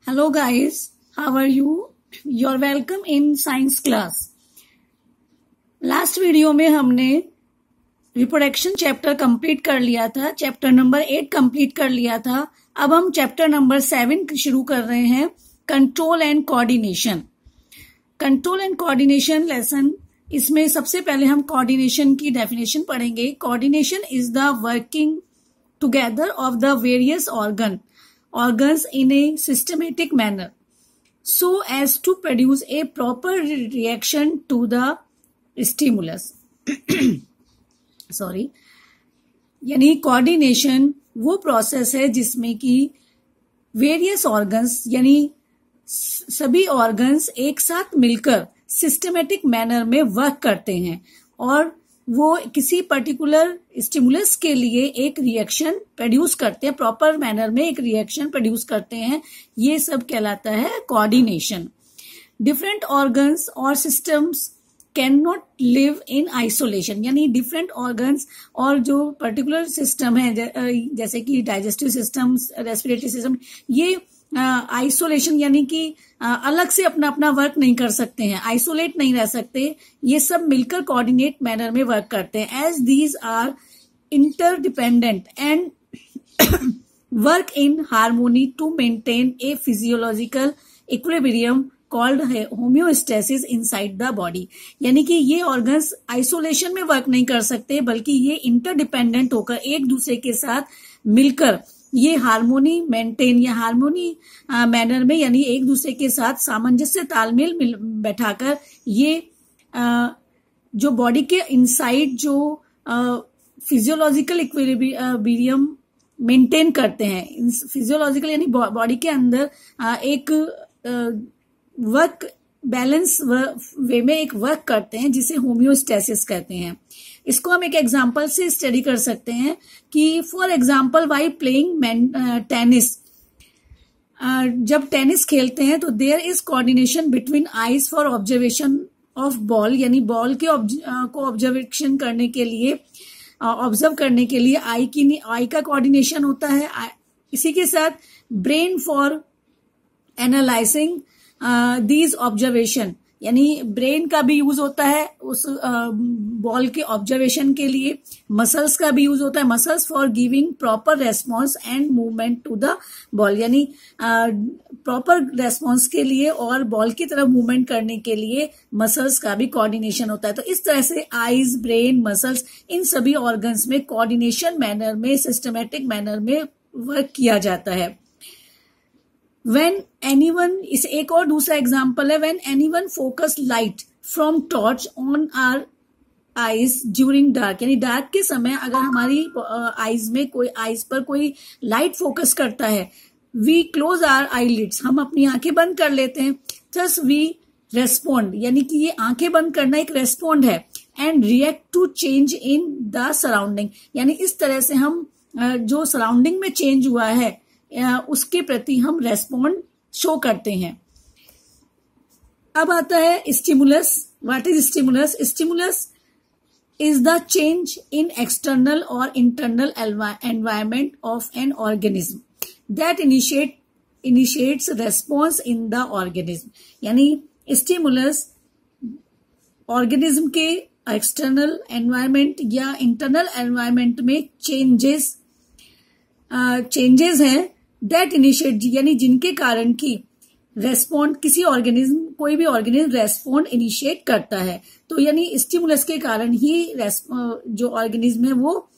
Hello guys, how are you? You're welcome in science class. Last video में हमने reproduction chapter complete कर लिया था, चैप्टर नंबर 8 कंप्लीट कर लिया था. अब हम चैप्टर नंबर 7 शुरू कर रहे हैं, control and coordination. Control and coordination lesson. इसमें सबसे पहले हम कोऑर्डिनेशन की डेफिनेशन पढ़ेंगे. Coordination is the working together of the various organs in a systematic manner so as to produce a proper reaction to the stimulus. Sorry, यानी coordination वो process है जिसमें कि वेरियस ऑर्गन्स यानी सभी ऑर्गन्स एक साथ मिलकर सिस्टमेटिक मैनर में वर्क करते हैं और वो किसी पर्टिकुलर स्टिमुलस के लिए एक रिएक्शन प्रोड्यूस करते हैं, प्रॉपर मैनर में एक रिएक्शन प्रोड्यूस करते हैं. ये सब कहलाता है कोऑर्डिनेशन. डिफरेंट ऑर्गन्स और systems can not live in isolation, यानी डिफरेंट ऑर्गन्स और जो पर्टिकुलर सिस्टम है जैसे कि डाइजेस्टिव सिस्टम, रेस्पिरेटरी सिस्टम, ये आइसोलेशन यानी कि अलग से अपना अपना वर्क नहीं कर सकते हैं, आइसोलेट नहीं रह सकते. ये सब मिलकर कोऑर्डिनेट मैनर में वर्क करते हैं. As these are interdependent and work in harmony to maintain a physiological equilibrium called homeostasis inside the body. यानी कि ये ऑर्गन्स आइसोलेशन में वर्क नहीं कर सकते बल्कि ये इंटरडिपेंडेंट होकर एक दूसरे के साथ मिलकर ये हार्मोनी मेंटेन या हार्मोनी मैनर में यानी एक दूसरे के साथ सामंजस्य तालमेल बैठाकर ये जो बॉडी के इनसाइड जो फिजियोलॉजिकल इक्विलिब्रियम मेंटेन करते हैं. फिजियोलॉजिकल यानी बॉडी के अंदर एक वर्क बैलेंस वे में एक वर्क करते हैं जिसे होम्योस्टेसिस कहते हैं. इसको हम एक एग्जांपल से स्टडी कर सकते हैं कि for example by playing tennis, जब टेनिस खेलते हैं तो there is coordination between eyes for observation of ball, यानी बॉल के को ऑब्जर्वेशन करने के लिए ऑब्जर्व करने के लिए आई का कोऑर्डिनेशन होता है. इसी के साथ brain for analysing these observation, यानी ब्रेन का भी यूज होता है उस बॉल के ऑब्जर्वेशन के लिए. मसल्स का भी यूज होता है, muscles for giving proper response and movement to the ball, यानी प्रॉपर रेस्पॉन्स के लिए और बॉल की तरफ मूवमेंट करने के लिए मसल्स का भी कोऑर्डिनेशन होता है. तो इस तरह से आईज, ब्रेन, मसल्स, इन सभी ऑर्गन्स में कोऑर्डिनेशन मैनर में, सिस्टमेटिक मैनर में वर्क किया जाता है. When anyone, इस एक और दूसरा एग्जाम्पल है, when anyone focus light from torch on our eyes during dark, यानी डार्क के समय अगर हमारी आईज पर कोई लाइट फोकस करता है, we close our eyelids, हम अपनी आंखें बंद कर लेते हैं. thus we respond, यानी कि ये आंखें बंद करना एक रेस्पॉन्ड है. and react to change in the surrounding, यानी इस तरह से हम जो सराउंडिंग में चेंज हुआ है उसके प्रति हम रेस्पॉन्ड शो करते हैं. अब आता है stimulus. What is stimulus? Stimulus is the change in external और internal environment of an organism that initiates response in the organism. यानी स्टिमुलस ऑर्गेनिज्म के एक्सटर्नल एनवायरमेंट या इंटरनल एनवायरमेंट में चेंजेस हैं दैट इनिशिएट, यानी जिनके कारण की रेस्पॉन्ड किसी ऑर्गेनिज्म, कोई भी ऑर्गेनिज्म रेस्पॉन्ड इनिशिएट करता है. तो यानी स्टिमुलस के कारण ही जो ऑर्गेनिज्म है वो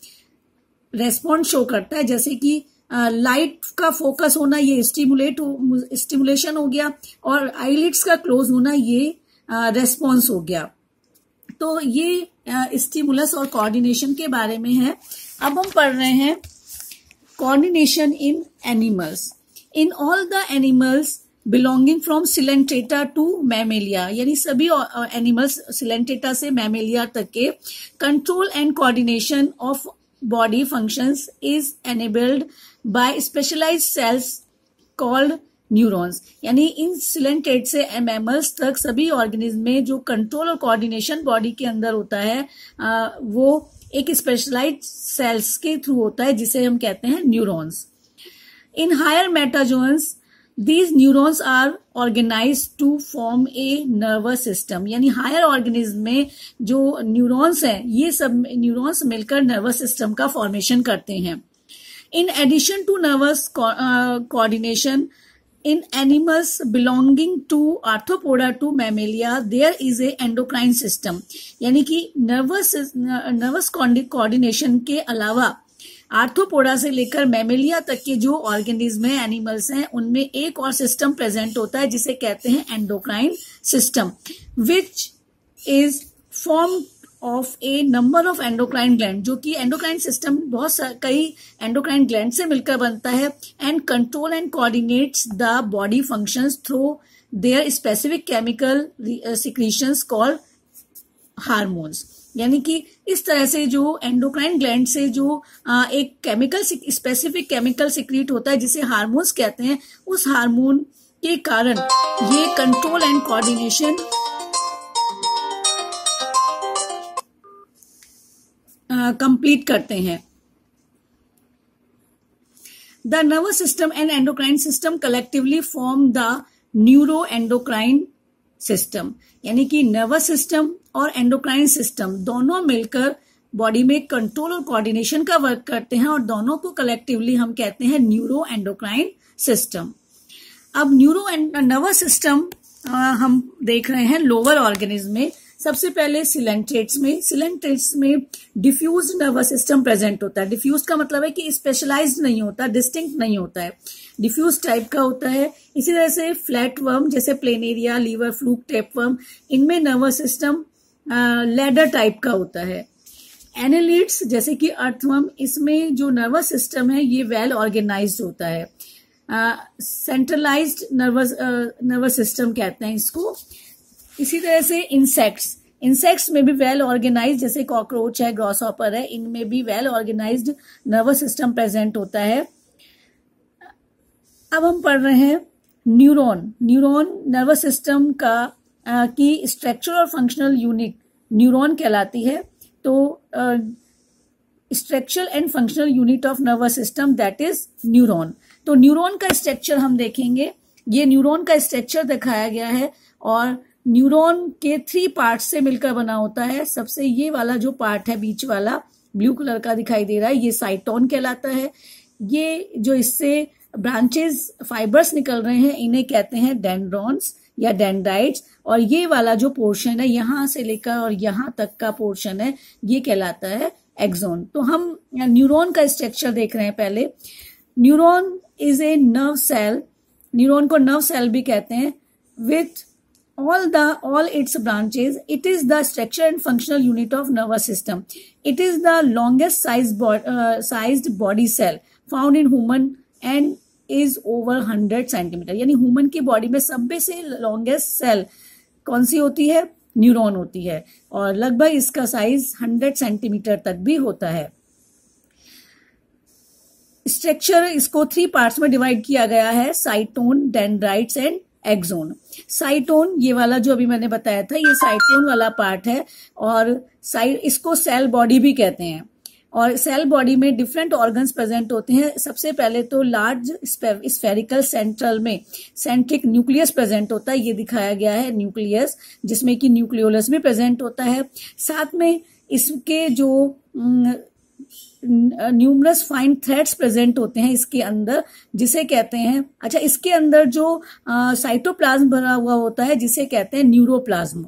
रेस्पॉन्ड शो करता है. जैसे कि लाइट का फोकस होना ये स्टिमुलेशन हो गया और आईलिड्स का क्लोज होना ये रेस्पॉन्स हो गया. तो ये स्टिमुलस और कोऑर्डिनेशन के बारे में है. अब हम पढ़ रहे हैं coordination in animals. In all the animals belonging from Coelenterata to Mammalia, यानी सभी एनिमल्स Coelenterata से Mammalia तक के control and coordination of body functions is enabled by specialized cells called neurons. यानी इन Coelenterata से मैमल्स तक सभी ऑर्गेनिज्म में जो कंट्रोल और कोऑर्डिनेशन बॉडी के अंदर होता है वो एक स्पेशलाइज्ड सेल्स के थ्रू होता है जिसे हम कहते हैं neurons. In higher metazoans These neurons are organized to form a nervous system, यानी हायर ऑर्गेनिज्म में जो न्यूरॉन्स हैं ये सब न्यूरॉन्स मिलकर नर्वस सिस्टम का फॉर्मेशन करते हैं. In addition to nervous coordination, in animals belonging to arthropoda to mammalia, there is a endocrine system. यानी कि nervous coordination के अलावा आर्थ्रोपोडा से लेकर मैमेलिया तक के जो ऑर्गेनिज्म है, एनिमल्स हैं, उनमें एक और सिस्टम प्रेजेंट होता है जिसे कहते हैं endocrine system, which is form of A number of endocrine gland. जो कि एंडोक्राइन सिस्टम कई एंडोक्राइन ग्लैंड से मिलकर बनता है. And control and coordinates the body functions through their specific chemical secretions called hormones. यानी कि इस तरह से जो एंडोक्राइन ग्लैंड से जो एक केमिकल स्पेसिफिक केमिकल सिक्रीट होता है जिसे हार्मोन्स कहते हैं, उस हार्मोन के कारण ये कंट्रोल एंड कोऑर्डिनेशन कंप्लीट करते हैं. The nervous system and endocrine system collectively form the neuro endocrine system. यानी कि नर्वस सिस्टम और एंडोक्राइन सिस्टम दोनों मिलकर बॉडी में कंट्रोल और कोऑर्डिनेशन का वर्क करते हैं और दोनों को कलेक्टिवली हम कहते हैं न्यूरो एंडोक्राइन सिस्टम. अब न्यूरो एंड नर्वस सिस्टम हम देख रहे हैं लोअर ऑर्गेनिज्म में. सबसे पहले सिलेंट्रेट्स में डिफ्यूज नर्वस सिस्टम प्रेजेंट होता है. डिफ्यूज का मतलब है कि स्पेशलाइज्ड नहीं होता, डिस्टिंक्ट नहीं होता है, डिफ्यूज टाइप का होता है. इसी तरह से फ्लैट वर्म जैसे प्लेनेरिया, लीवर फ्लूक, टेपवर्म, इनमें नर्वस सिस्टम लैडर टाइप का होता है. एनेलिड्स जैसे कि अर्थवर्म, इसमें जो नर्वस सिस्टम है ये वेल ऑर्गेनाइज्ड होता है. सेंट्रलाइज्ड नर्वस सिस्टम कहते हैं इसको. इसी तरह से इंसेक्ट्स में भी वेल ऑर्गेनाइज्ड, जैसे कॉकरोच है, ग्रॉसहॉपर है, इनमें भी well organized nervous system present होता है. अब हम पढ़ रहे हैं न्यूरॉन नर्वस सिस्टम की स्ट्रक्चर और फंक्शनल यूनिट न्यूरॉन कहलाती है. तो structure and functional unit of nervous system that is neuron. तो न्यूरॉन का स्ट्रक्चर हम देखेंगे. ये न्यूरॉन का स्ट्रक्चर दिखाया गया है और न्यूरॉन के 3 पार्ट से मिलकर बना होता है. सबसे ये वाला जो पार्ट है बीच वाला ब्लू कलर का दिखाई दे रहा है, ये साइटोन कहलाता है. ये जो इससे ब्रांचेस फाइबर्स निकल रहे हैं इन्हें कहते हैं डेंड्रॉन्स या डेंड्राइट्स. और ये वाला जो पोर्शन है यहां से लेकर और यहां तक का पोर्शन है ये कहलाता है एक्सोन. तो हम न्यूरॉन का स्ट्रक्चर देख रहे हैं. पहले neuron is a nerve cell. Neuron को नर्व सेल भी कहते हैं. With all its branches, it is the structure and functional unit of nervous system. It is the longest sized body cell found in human and is over 100 centimeter. यानी human की body में सब से longest cell कौन सी होती है? Neuron होती है और लगभग इसका साइज 100 सेंटीमीटर तक भी होता है. स्ट्रक्चर इसको 3 पार्ट्स में डिवाइड किया गया है, cyton, dendrites and axon. Cyton ये वाला जो अभी मैंने बताया था ये साइटोन वाला पार्ट है और इसको सेल बॉडी भी कहते हैं. और सेल बॉडी में डिफरेंट ऑर्गन्स प्रेजेंट होते हैं. सबसे पहले तो लार्ज स्फेरिकल सेंट्रल में सेंट्रिक न्यूक्लियस प्रेजेंट होता है. ये दिखाया गया है न्यूक्लियस, जिसमें कि न्यूक्लियोलस भी प्रेजेंट होता है. साथ में इसके जो न्यूमरस फाइन थ्रेड्स प्रेजेंट होते हैं इसके अंदर, जिसे कहते हैं, अच्छा, इसके अंदर जो साइटोप्लाज्म भरा हुआ होता है जिसे कहते हैं न्यूरोप्लाज्म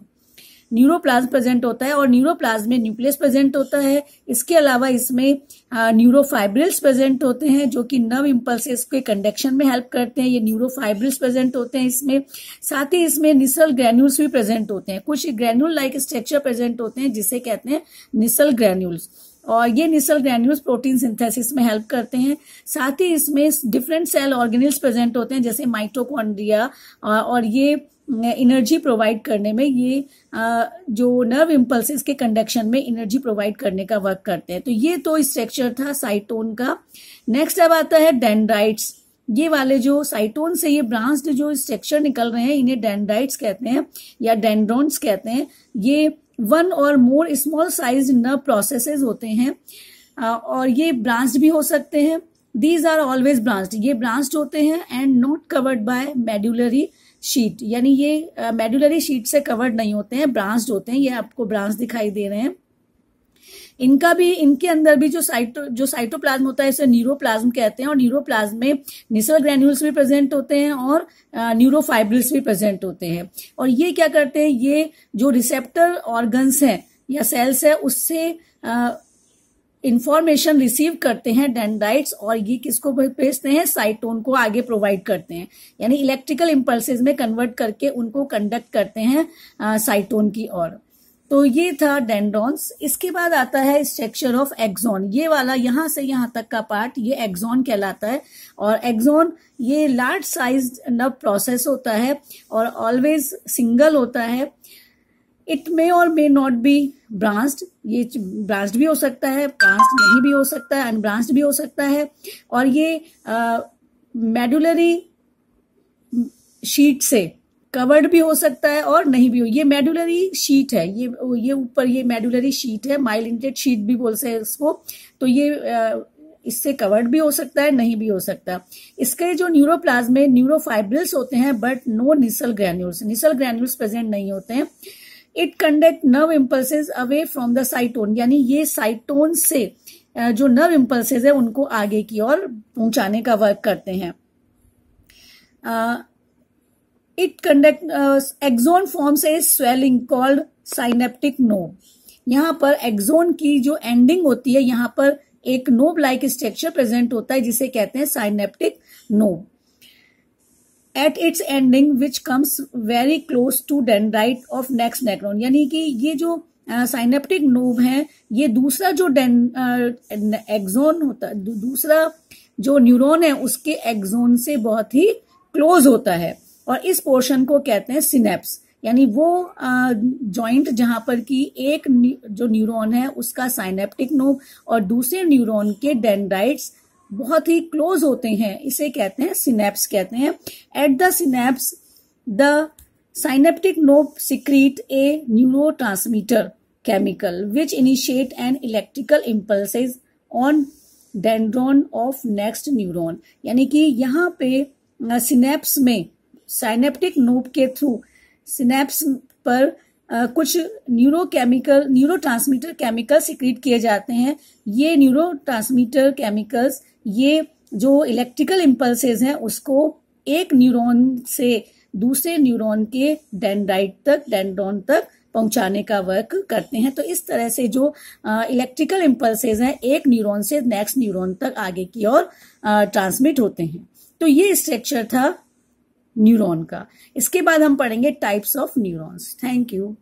प्रेजेंट होता है. और न्यूरोप्लाज्म में न्यूक्लियस प्रेजेंट होता है. इसके अलावा इसमें न्यूरोफाइब्रिल्स प्रेजेंट होते हैं जो कि नर्व इंपल्सेस के कंडक्शन में हेल्प करते हैं. ये न्यूरोफाइब्रिल्स प्रेजेंट होते हैं इसमें. साथ ही इसमें निसल ग्रैन्यूल्स भी प्रेजेंट होते हैं. कुछ ग्रैन्यूल लाइक स्ट्रक्चर प्रेजेंट होते हैं जिसे कहते हैं निसल ग्रैन्यूल्स. और ये निसल ग्रैन्यूल्स प्रोटीन सिंथेसिस में हेल्प करते हैं. साथ ही इसमें डिफरेंट सेल ऑर्गेनेल्स प्रेजेंट होते हैं जैसे माइटोकॉन्ड्रिया, और ये एनर्जी प्रोवाइड करने में, ये जो नर्व इंपल्सेस के कंडक्शन में एनर्जी प्रोवाइड करने का वर्क करते हैं. तो ये तो स्ट्रक्चर था साइटोन का. नेक्स्ट अब आता है डेंड्राइट्स. ये वाले जो साइटोन से ये ब्रांच्ड जो स्ट्रक्चर निकल रहे हैं इन्हें डेंड्राइट्स कहते हैं या डेंड्रॉन्स कहते हैं. ये 1 और मोर स्मॉल साइज नर्व प्रोसेसेस होते हैं और ये ब्रांच भी हो सकते हैं. दीज आर ऑलवेज ब्रांच्ड, ये ब्रांच्ड होते हैं and not covered by medullary sheet, यानी ये मेडुलरी शीट से कवर्ड नहीं होते हैं, ब्रांच्ड होते हैं। ये आपको ब्रांच दिखाई दे रहे हैं। इनके अंदर भी जो साइटोप्लाज्म होता है इसे न्यूरोप्लाज्म कहते हैं, और न्यूरोप्लाज्म में निसल ग्रैन्यूल्स भी प्रेजेंट होते हैं और न्यूरोफाइब्रिल्स भी प्रेजेंट होते हैं। और ये क्या करते हैं, ये जो रिसेप्टर ऑर्गन्स हैं या सेल्स है उससे इंफॉर्मेशन रिसीव करते हैं डेंड्राइट्स, और ये किसको भेजते हैं, साइटोन को आगे प्रोवाइड करते हैं, यानी इलेक्ट्रिकल इंपल्सेस में कन्वर्ट करके उनको कंडक्ट करते हैं साइटोन की ओर। तो ये था डेंड्रॉन्स। इसके बाद आता है स्ट्रक्चर ऑफ एक्सॉन, ये वाला यहां से यहां तक का पार्ट ये एक्सॉन कहलाता है। और एक्सॉन ये लार्ज साइज नर्व प्रोसेस होता है और ऑलवेज सिंगल होता है। इट मे और मे नॉट बी ब्रांच्ड, ये ब्रांच्ड भी हो सकता है, ब्रांच्ड नहीं भी हो सकता है, अनब्रांच्ड भी हो सकता है। और ये मेडुलरी शीट से कवर्ड भी हो सकता है और नहीं भी हो। ये मेडुलरी शीट है, ये ऊपर ये मेडुलरी शीट है, माइलिनेटेड शीट भी बोलते हैं इसको। तो ये इससे कवर्ड भी हो सकता है, नहीं भी हो सकता। इसके जो न्यूरोप्लाज्म में न्यूरोफाइब्रिल्स होते हैं but no Nisal granules present नहीं होते हैं। It conduct nerve impulses away from the साइटोन, यानी ये साइटोन से जो नर्व इम्पल्सेस है उनको आगे की ओर पहुंचाने का वर्क करते हैं। It conduct axon forms a swelling called synaptic knob. यहां पर एक्सोन की जो एंडिंग होती है यहां पर एक नोब लाइक स्ट्रक्चर प्रेजेंट होता है जिसे कहते हैं synaptic knob. At its ending which comes very close to dendrite of next neuron, यानी कि ये जो साइनेप्टिक नोब है ये दूसरा जो एक्सोन होता है, दूसरा जो न्यूरॉन है उसके एक्सोन से बहुत ही क्लोज होता है, और इस पोर्शन को कहते हैं सिनेप्स, यानी वो जॉइंट जहां पर कि एक जो न्यूरॉन है उसका साइनेप्टिक नोब और दूसरे न्यूरॉन के डेंड्राइट्स बहुत ही क्लोज होते हैं, इसे कहते हैं सिनेप्स कहते हैं। At the synapse the synaptic knob secrete a neurotransmitter chemical which initiate an electrical impulses on dendron of next neuron, यानी कि यहाँ पे सिनेप्स में साइनेप्टिक नोब के थ्रू सिनेप्स पर कुछ न्यूरोट्रांसमीटर केमिकल सिक्रीट किए जाते हैं। ये न्यूरोट्रांसमीटर केमिकल्स ये जो इलेक्ट्रिकल इम्पल्सेस हैं उसको एक न्यूरॉन से दूसरे न्यूरॉन के डेंड्रॉन तक पहुंचाने का वर्क करते हैं। तो इस तरह से जो इलेक्ट्रिकल इम्पल्सेस हैं एक न्यूरॉन से नेक्स्ट न्यूरॉन तक आगे की ओर ट्रांसमिट होते हैं। तो ये स्ट्रक्चर था न्यूरॉन का। इसके बाद हम पढ़ेंगे types of neurons. Thank you.